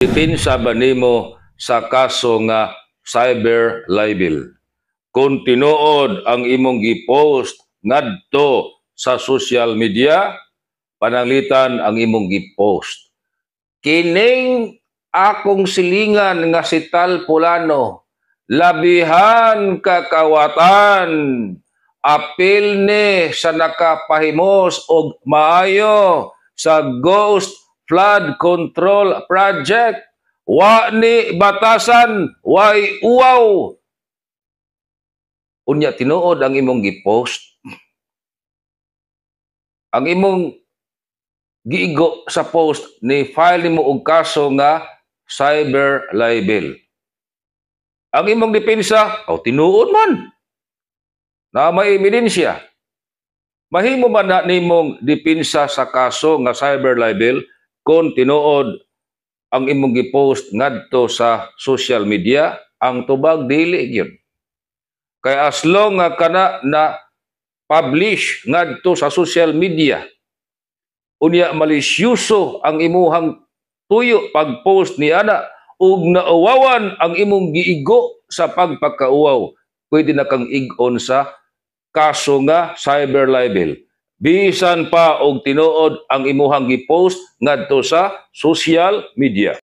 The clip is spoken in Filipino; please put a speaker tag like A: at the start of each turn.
A: Depensa ba nimo sa kaso nga cyber libel? Kung tinuod ang imong gipost ngadto sa social media, pananglitan ang imong gipost. Kining akong silingan nga si Tal Pulano, labihan kakawatan, apil ni sa nakapahimos og maayo sa Ghost Flood Control Project. Wa ni batasan, way uwaw. Unya tinuod ang imong gipost. Ang imong giigo sa post ni file nimo og kaso nga cyber libel. Ang imong depensa, tinuod man. Na may ebidensya. Mahimo man na nimong depensa sa kaso nga cyber libel kung tinuod ang imong gipost ngadto sa social media, ang tubag dili gyud. Kaya as long nga kana na publish ngadto sa social media, unya malisyuso ang imuhang tuyo pag-post ni ana ug nauwawan ang imong giigo sa pagpakauwaw, pwede na kang ig-on sa kaso nga cyber libel. Bisan pa og tinuod ang imuhang gipost ngadto sa social media.